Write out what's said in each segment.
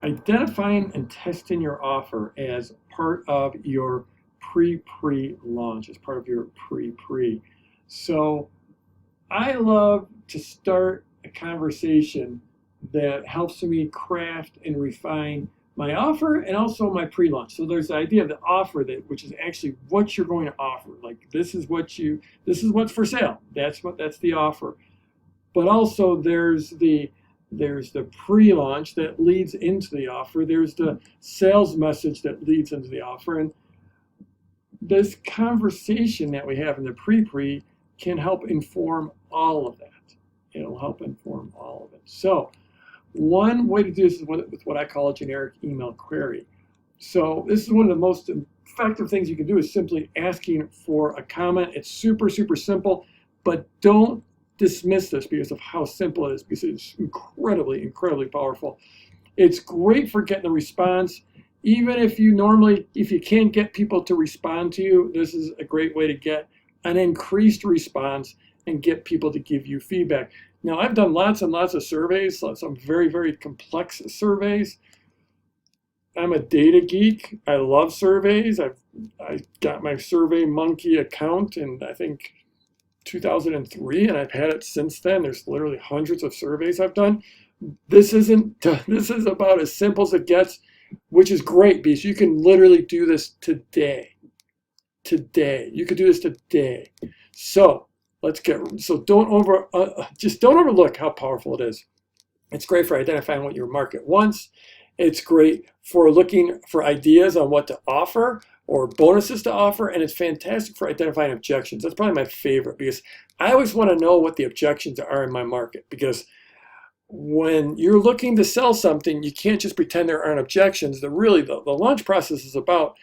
Identifying and testing your offer as part of your pre-launch, as part of your pre. So I love to start a conversation that helps me craft and refine my offer and also my pre-launch. So there's the idea of the offer, that which is actually what you're going to offer. Like this is what's for sale. That's the offer. But also there's the pre-launch that leads into the offer. There's the sales message that leads into the offer. And this conversation that we have in the pre can help inform all of that. It'll help inform all of it. So one way to do this is with what I call a generic email query. So this is one of the most effective things you can do, is simply asking for a comment. It's super, super simple, but don't dismiss this because of how simple it is, because it's incredibly, incredibly powerful. It's great for getting a response. Even if you can't get people to respond to you, this is a great way to get an increased response and get people to give you feedback. Now, I've done lots and lots of surveys, some very, very complex surveys. I'm a data geek. I love surveys. I got my Survey Monkey account in, I think, 2003, and I've had it since then. There's literally hundreds of surveys I've done. This is about as simple as it gets, which is great because you can literally do this today. You could do this today. So don't overlook how powerful it is. It's great for identifying what your market wants. It's great for looking for ideas on what to offer or bonuses to offer, and it's fantastic for identifying objections. That's probably my favorite, because I always want to know what the objections are in my market, because when you're looking to sell something, you can't just pretend there aren't objections. The launch process is about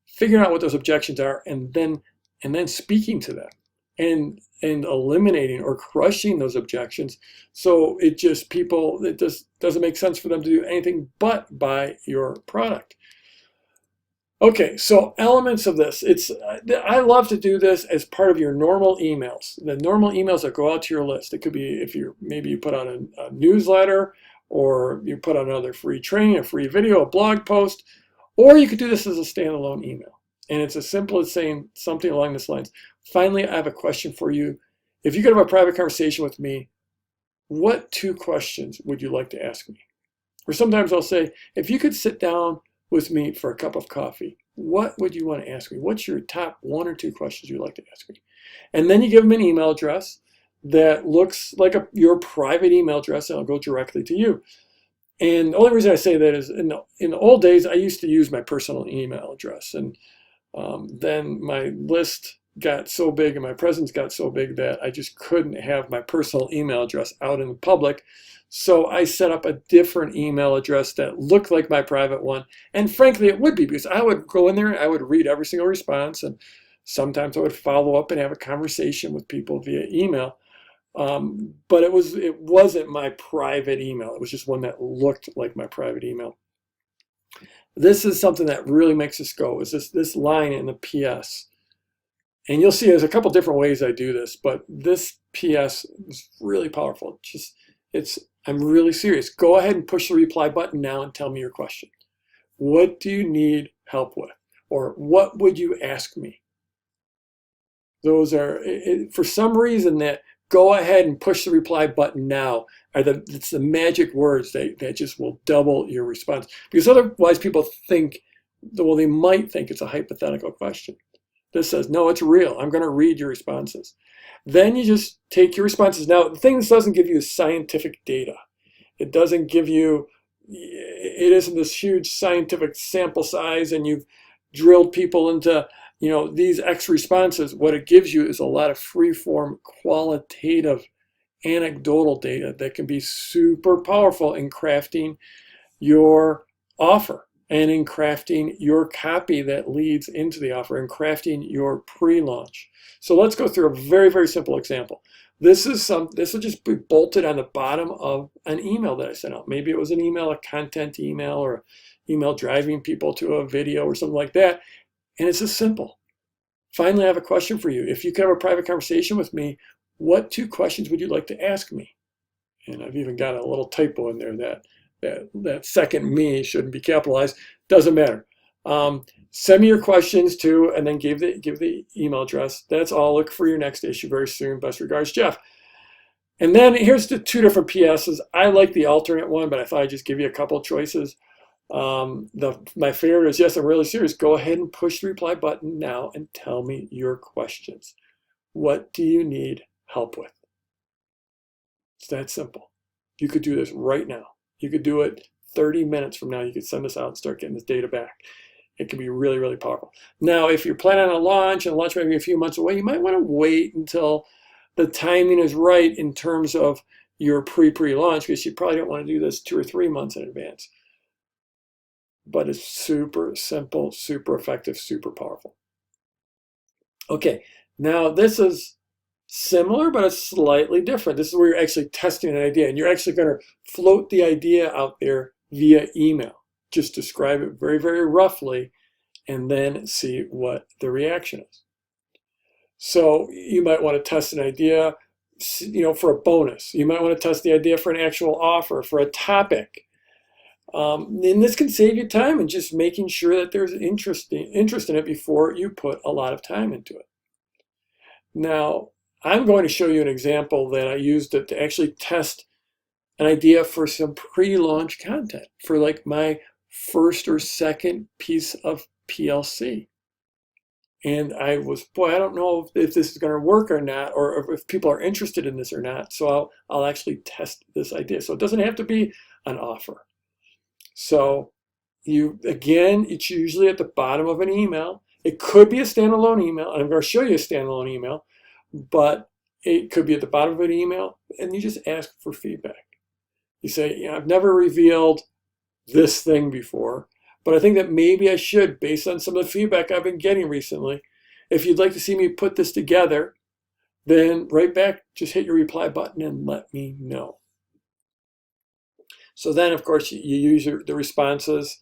figuring out what those objections are and then speaking to them and eliminating or crushing those objections. So it just doesn't make sense for them to do anything but buy your product. Okay, so elements of this. I love to do this as part of your normal emails. The normal emails that go out to your list. It could be if maybe you put on a newsletter, or you put on another free training, a free video, a blog post, or you could do this as a standalone email. And it's as simple as saying something along this lines. Finally, I have a question for you. If you could have a private conversation with me, what 2 questions would you like to ask me? Or sometimes I'll say, if you could sit down with me for a cup of coffee, what would you want to ask me? What's your top 1 or 2 questions you'd like to ask me? And then you give them an email address that looks like your private email address, and it'll go directly to you. And the only reason I say that is in the old days, I used to use my personal email address. And then my list got so big and my presence got so big that I just couldn't have my personal email address out in the public. So I set up a different email address that looked like my private one. And frankly, it would be, because I would go in there and I would read every single response. And sometimes I would follow up and have a conversation with people via email. But it wasn't my private email. It was just one that looked like my private email. This is something that really makes us go, is this line in the PS. And you'll see there's a couple different ways I do this, but this PS is really powerful. I'm really serious. Go ahead and push the reply button now and tell me your question. What do you need help with? Or what would you ask me? Those are, for some reason, that go ahead and push the reply button now it's the magic words that just will double your response. Because otherwise people they might think it's a hypothetical question. This says, no, it's real. I'm going to read your responses. Then you just take your responses. Now, the thing, this doesn't give you scientific data. It isn't this huge scientific sample size and you've drilled people into these X responses. What it gives you is a lot of free-form, qualitative, anecdotal data that can be super powerful in crafting your offer and in crafting your copy that leads into the offer and crafting your pre-launch. So let's go through a very, very simple example. This will just be bolted on the bottom of an email that I sent out. Maybe it was a content email, or email driving people to a video or something like that. And it's just simple. Finally, I have a question for you. If you could have a private conversation with me, what 2 questions would you like to ask me? And I've even got a little typo in there that that second me shouldn't be capitalized. Doesn't matter. Send me your questions too, and then give the email address. That's all. Look for your next issue very soon. Best regards, Jeff. And then here's the two different PSs. I like the alternate one, but I thought I'd just give you a couple of choices. My favorite is, yes, I'm really serious. Go ahead and push the reply button now and tell me your questions. What do you need help with? It's that simple. You could do this right now. You could do it 30 minutes from now. You could send this out and start getting this data back. It can be really, really powerful. Now, if you're planning on a launch, and launch might be a few months away, you might want to wait until the timing is right in terms of your pre-launch, because you probably don't want to do this 2 or 3 months in advance. But it's super simple, super effective, super powerful. Okay, now this is similar, but it's slightly different. This is where you're actually testing an idea, and you're actually going to float the idea out there via email. Just describe it very, very roughly, and then see what the reaction is. So you might want to test an idea, for a bonus. You might want to test the idea for an actual offer, for a topic. And this can save you time and just making sure that there's interest in it before you put a lot of time into it. Now, I'm going to show you an example that I used to actually test an idea for some pre-launch content for like my first or second piece of PLC. And I don't know if this is going to work or not, or if people are interested in this or not. So I'll actually test this idea. So it doesn't have to be an offer. So again, it's usually at the bottom of an email. It could be a standalone email, and I'm going to show you a standalone email, but it could be at the bottom of an email, and you just ask for feedback. You say, I've never revealed this thing before, but I think that maybe I should, based on some of the feedback I've been getting recently. If you'd like to see me put this together, then right back, just hit your reply button and let me know. So then, of course, you use the responses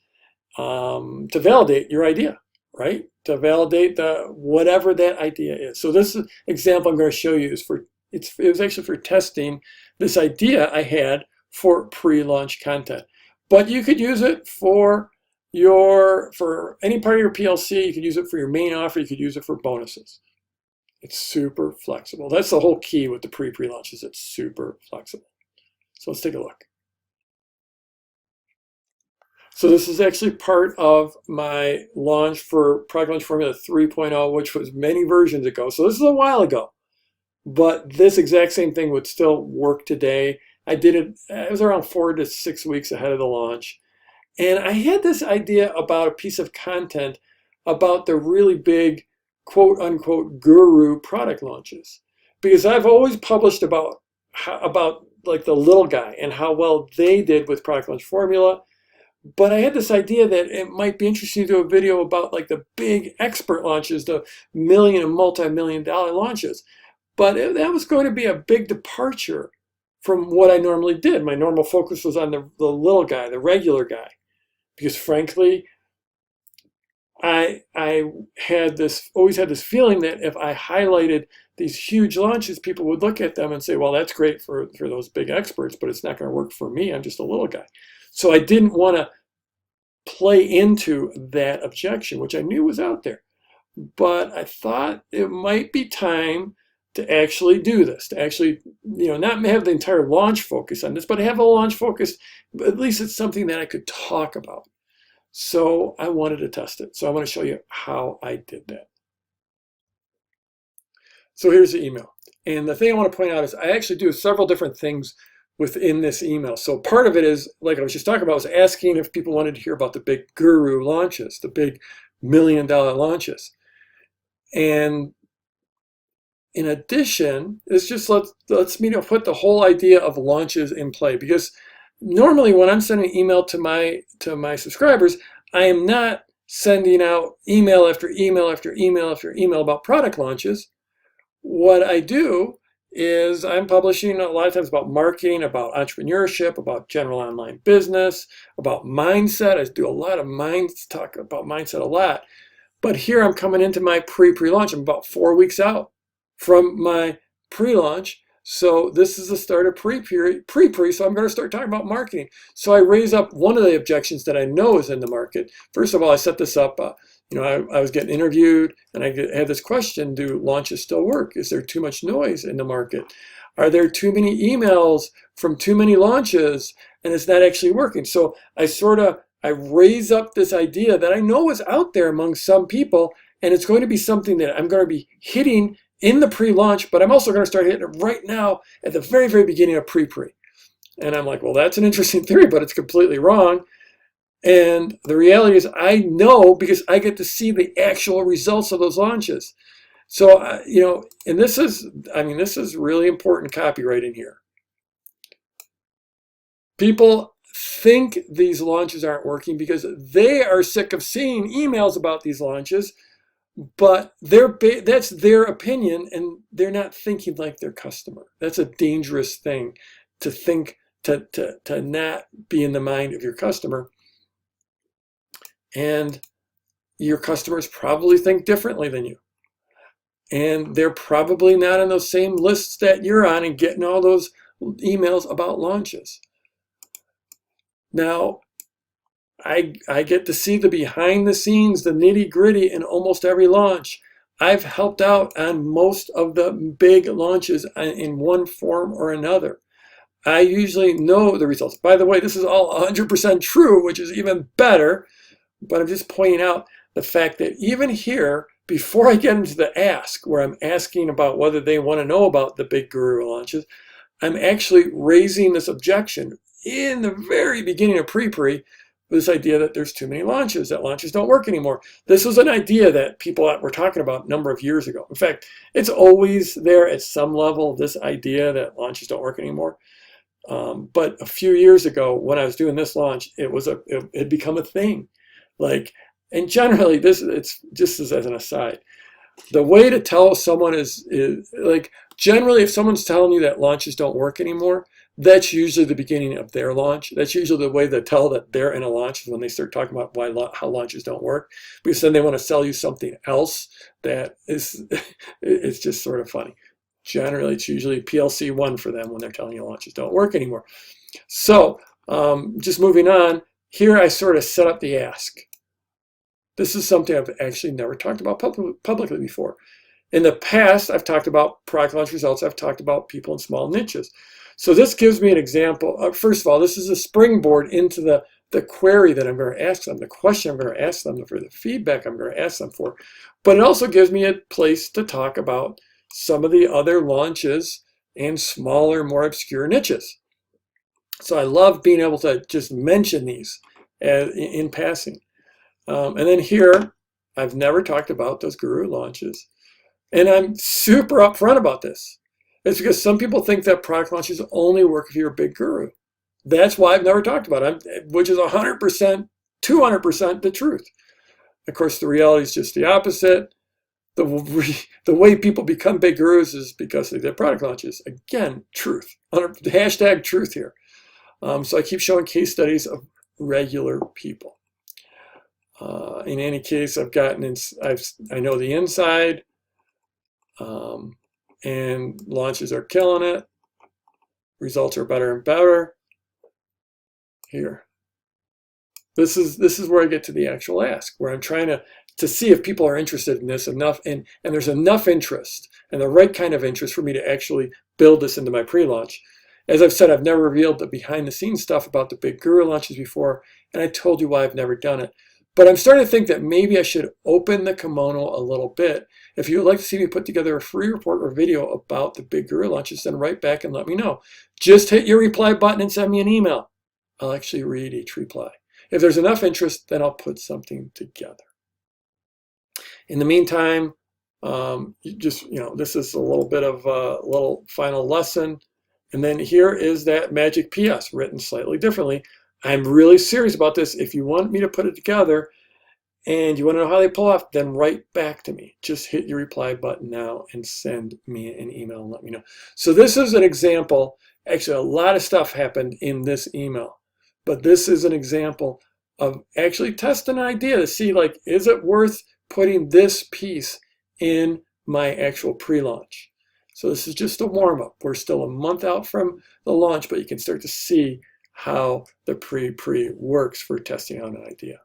to validate your idea, right? To validate whatever that idea is. So this example I'm going to show you is it was actually for testing this idea I had for pre-launch content. But you could use it for any part of your PLC. You could use it for your main offer. You could use it for bonuses. It's super flexible. That's the whole key with the pre-launch is it's super flexible. So let's take a look. So this is actually part of my launch for Product Launch Formula 3.0, which was many versions ago. So this is a while ago, but this exact same thing would still work today. I did it was around 4 to 6 weeks ahead of the launch. And I had this idea about a piece of content about the really big, quote unquote, guru product launches. Because I've always published about like the little guy and how well they did with Product Launch Formula. But I had this idea that it might be interesting to do a video about like the big expert launches, the million and multi-million-dollar launches. But that was going to be a big departure from what I normally did. My normal focus was on the little guy, the regular guy. Because frankly, I always had this feeling that if I highlighted these huge launches, people would look at them and say, well, that's great for those big experts, but it's not going to work for me. I'm just a little guy. So I didn't want to play into that objection, which I knew was out there. But I thought it might be time to actually do this, to actually, not have the entire launch focus on this, but have a launch focus. At least it's something that I could talk about. So I wanted to test it. So I want to show you how I did that. So here's the email. And the thing I want to point out is I actually do several different things within this email. So part of it is, like I was just talking about, was asking if people wanted to hear about the big guru launches, the big million-dollar launches. And in addition, it's just lets me put the whole idea of launches in play, because normally when I'm sending an email to my subscribers, I am not sending out email after email after email after email about product launches. What I do is I'm publishing a lot of times about marketing, about entrepreneurship, about general online business, about mindset. I do a lot of talk about mindset a lot. But here I'm coming into my pre-launch. I'm about 4 weeks out from my pre-launch. So this is the start of pre-pre, so I'm going to start talking about marketing. So I raise up one of the objections that I know is in the market. First of all, I set this up, I was getting interviewed and I had this question, do launches still work? Is there too much noise in the market? Are there too many emails from too many launches and it's not actually working? So I raise up this idea that I know is out there among some people, and it's going to be something that I'm going to be hitting in the pre-launch, but I'm also going to start hitting it right now at the very, very beginning of pre-pre. And I'm like, well, that's an interesting theory, but it's completely wrong. And the reality is I know because I get to see the actual results of those launches. So, and this is really important copywriting here. People think these launches aren't working because they are sick of seeing emails about these launches, but that's their opinion and they're not thinking like their customer. That's a dangerous thing to think, to not be in the mind of your customer. And your customers probably think differently than you. And they're probably not on those same lists that you're on and getting all those emails about launches. Now, I get to see the behind the scenes, the nitty gritty in almost every launch. I've helped out on most of the big launches in one form or another. I usually know the results. By the way, this is all 100% true, which is even better. But I'm just pointing out the fact that even here, before I get into the ask, where I'm asking about whether they want to know about the big guru launches, I'm actually raising this objection in the very beginning of pre-pre, this idea that there's too many launches, that launches don't work anymore. This was an idea that people were talking about a number of years ago. In fact, it's always there at some level, this idea that launches don't work anymore. But a few years ago, when I was doing this launch, it had become a thing. And generally, it's just as an aside, the way to tell someone is generally, if someone's telling you that launches don't work anymore, that's usually the beginning of their launch. That's usually the way they tell that they're in a launch, is when they start talking about how launches don't work, because then they want to sell you something else that is it's just sort of funny. Generally, it's usually PLC 1 for them when they're telling you launches don't work anymore. So just moving on, here I sort of set up the ask. This is something I've actually never talked about publicly before. In the past, I've talked about product launch results. I've talked about people in small niches. So this gives me an example. First of all, this is a springboard into the query that I'm going to ask them, the question I'm going to ask them for, the feedback I'm going to ask them for. But it also gives me a place to talk about some of the other launches and smaller, more obscure niches. So I love being able to just mention these in passing. And then here, I've never talked about those guru launches. And I'm super upfront about this. It's because some people think that product launches only work if you're a big guru. That's why I've never talked about it, which is 100%, 200% the truth. Of course, the reality is just the opposite. The way people become big gurus is because they did product launches. Again, truth. Hashtag truth here. So I keep showing case studies of regular people. In any case, I know the inside, and launches are killing it. Results are better and better. Here, this is where I get to the actual ask, where I'm trying to see if people are interested in this enough, and there's enough interest and the right kind of interest for me to actually build this into my pre-launch. As I've said, I've never revealed the behind-the-scenes stuff about the big guru launches before, and I told you why I've never done it. But I'm starting to think that maybe I should open the kimono a little bit. If you would like to see me put together a free report or video about the big guru launches, then write back and let me know. Just hit your reply button and send me an email. I'll actually read each reply. If there's enough interest, then I'll put something together. In the meantime, this is a little bit of a little final lesson. And then here is that magic PS written slightly differently. I'm really serious about this. If you want me to put it together and you want to know how they pull off, then write back to me. Just hit your reply button now and send me an email and let me know. So this is an example. Actually, a lot of stuff happened in this email, but this is an example of actually testing an idea to see, is it worth putting this piece in my actual pre-launch? So this is just a warm-up. We're still a month out from the launch, but you can start to see how the pre-pre works for testing out an idea.